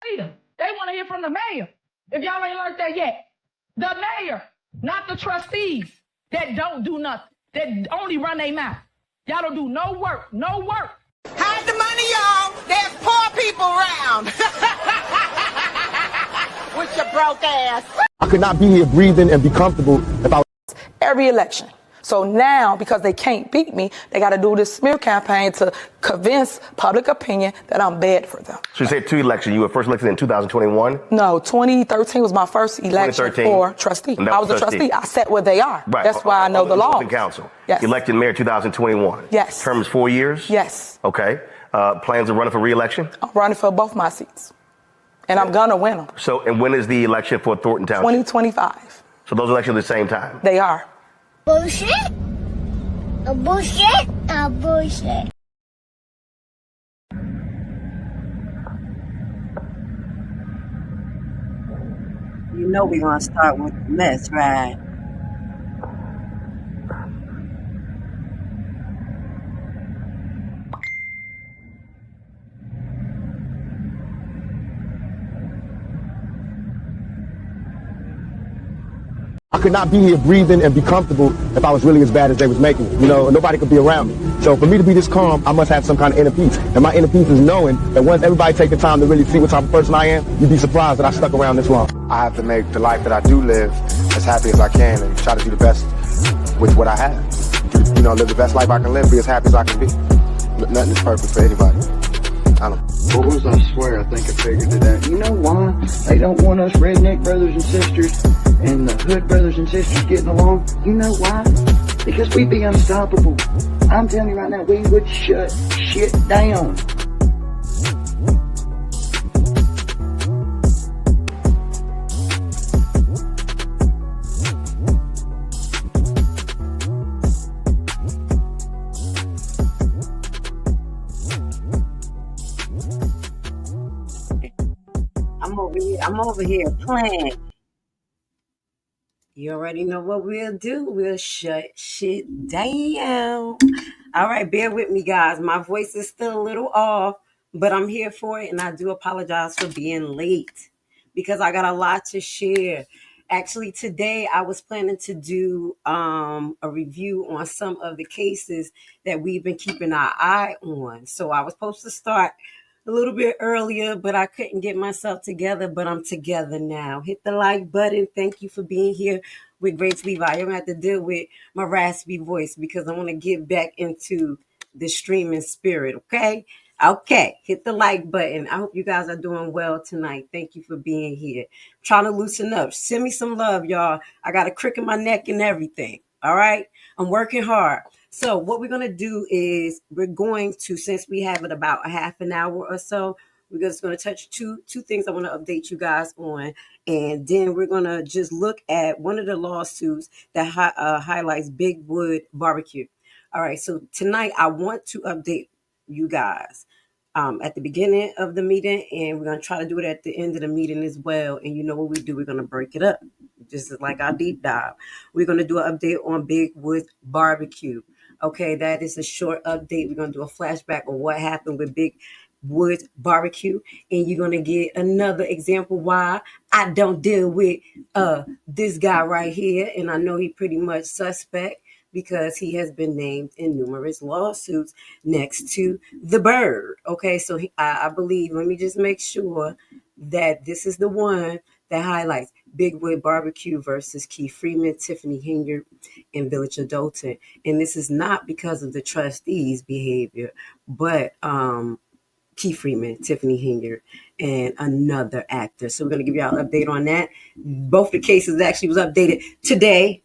They want to hear from the mayor. If y'all ain't learned that yet, the mayor, not the trustees that don't do nothing, that only run their mouth. Y'all don't do no work, no work. Hide the money, y'all. There's poor people around. With your broke ass. I could not be here breathing and be comfortable if I was every election. So now, because they can't beat me, they got to do this smear campaign to convince public opinion that I'm bad for them. So you said 2 elections. You were first elected in 2021? No, 2013 was my first election for trustee. I was a trustee. I sat where they are. Right. That's why I know the law. Council. Yes. Elected mayor 2021. Yes. Term is 4 years? Yes. Okay. Plans of running for re-election? I'm running for both my seats. And I'm going to win them. So, and when is the election for Thornton Township? 2025. So those elections at the same time? They are. Bullshit. A bullshit. A bullshit. You know we're going to start with the mess, right? I could not be here breathing and be comfortable if I was really as bad as they was making it. You know, nobody could be around me. So for me to be this calm, I must have some kind of inner peace. And my inner peace is knowing that once everybody take the time to really see what type of person I am, you'd be surprised that I stuck around this long. I have to make the life that I do live as happy as I can and try to do the best with what I have. You know, live the best life I can live, be as happy as I can be. Nothing is perfect for anybody. I don't. Boys, I swear, I think I figured it out. You know why they don't want us redneck brothers and sisters and the hood brothers and sisters getting along? You know why? Because we'd be unstoppable. I'm telling you right now, we would shut shit down. I'm over here playing. You already know what we'll do. We'll shut shit down. All right, bear with me, guys. My voice is still a little off, but I'm here for it, and I do apologize for being late because I got a lot to share. Actually, today I was planning to do a review on some of the cases that we've been keeping our eye on. So I was supposed to start a little bit earlier, but I couldn't get myself together, but I'm together now. Hit the like button. Thank you for being here with GRACLEVI. You're going to have to deal with my raspy voice because I want to get back into the streaming spirit, okay? Okay, hit the like button. I hope you guys are doing well tonight. Thank you for being here. Trying to loosen up. Send me some love, y'all. I got a crick in my neck and everything, all right? I'm working hard. So what we're going to do is we're going to, since we have it about a half an hour or so, we're just going to touch two things I want to update you guys on. And then we're going to just look at one of the lawsuits that highlights Big Wood Barbecue. All right. So tonight I want to update you guys at the beginning of the meeting, and we're going to try to do it at the end of the meeting as well. And you know what we do? We're going to break it up. This is like our deep dive. We're going to do an update on Big Wood Barbecue. Okay, that is a short update. We're going to do a flashback of what happened with Big Wood Barbecue. And you're going to get another example why I don't deal with this guy right here. And I know he pretty much suspect because he has been named in numerous lawsuits next to the bird. Okay, so I believe, let me just make sure that this is the one that highlights Big Wood Barbecue versus Keith Freeman, Tiffany Henyard, and Village of Dolton. And this is not because of the trustees' behavior, but Keith Freeman, Tiffany Henyard, and another actor. So we're going to give y'all an update on that. Both the cases actually was updated today,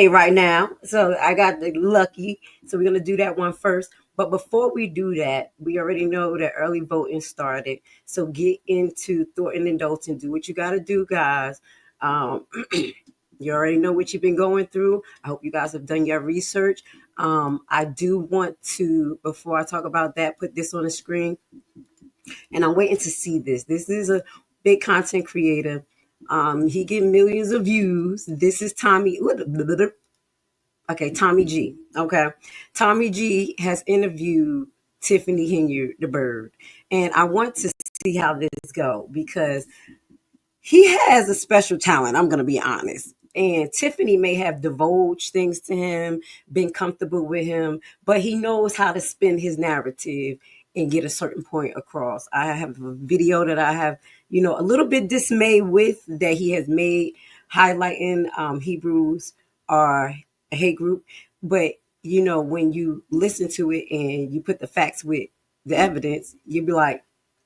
right now. So I got the lucky. So we're going to do that one first. But before we do that, we already know that early voting started. So get into Thornton and Dolton. Do what you got to do, guys. You already know what you've been going through. I hope you guys have done your research. I do want to, before I talk about that, put this on the screen. And I'm waiting to see this. This is a big content creator. He get millions of views. This is Tommy. Okay, Tommy G. Okay. Tommy G has interviewed Tiffany Henyard, the bird. And I want to see how this go, because he has a special talent. I'm going to be honest. And Tiffany may have divulged things to him, been comfortable with him, but he knows how to spin his narrative and get a certain point across. I have a video that I have, a little bit dismayed with that he has made, highlighting Hebrews are a hate group. But, when you listen to it and you put the facts with the evidence, you'd be like,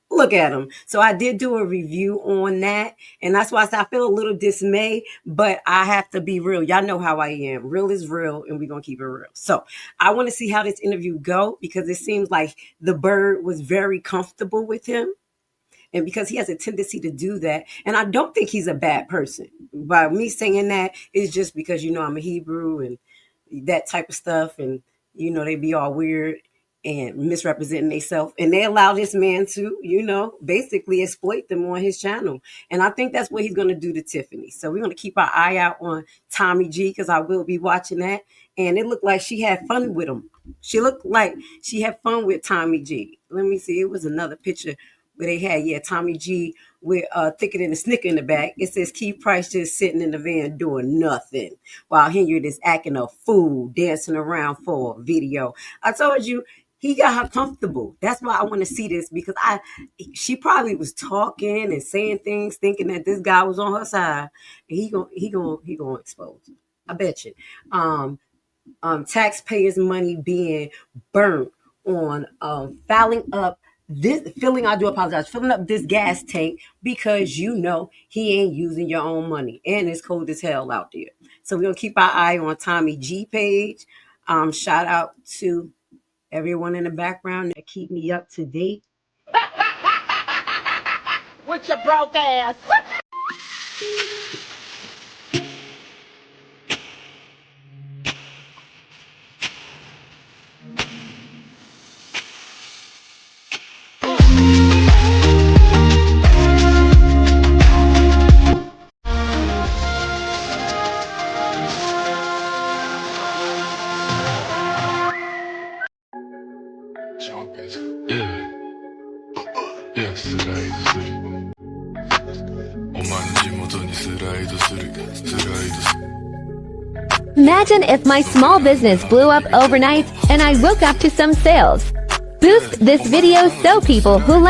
look at him. So I did do a review on that. And that's why I said I feel a little dismay, but I have to be real. Y'all know how I am. Real is real, and we're going to keep it real. So I want to see how this interview go, because it seems like the bird was very comfortable with him. And because he has a tendency to do that. And I don't think he's a bad person. By me saying that, it's just because, I'm a Hebrew and that type of stuff. And, they be all weird and misrepresenting themselves. And they allow this man to, basically exploit them on his channel. And I think that's what he's going to do to Tiffany. So we're going to keep our eye out on Tommy G, because I will be watching that. And it looked like she had fun with him. She looked like she had fun with Tommy G. Let me see. It was another picture where they had, Tommy G with Thicker Than a Snicker in the back. It says Keith Price just sitting in the van doing nothing while Henyard is acting a fool, dancing around for a video. I told you, he got her comfortable. That's why I want to see this, because she probably was talking and saying things, thinking that this guy was on her side, and he gonna expose her. I bet you. Taxpayers' money being burnt on filling up this gas tank, because he ain't using your own money, and it's cold as hell out there. So we're gonna keep our eye on Tommy G page. Shout out to everyone in the background that keep me up to date. With your broke ass. Imagine if my small business blew up overnight and I woke up to some sales. Boost this video so people who like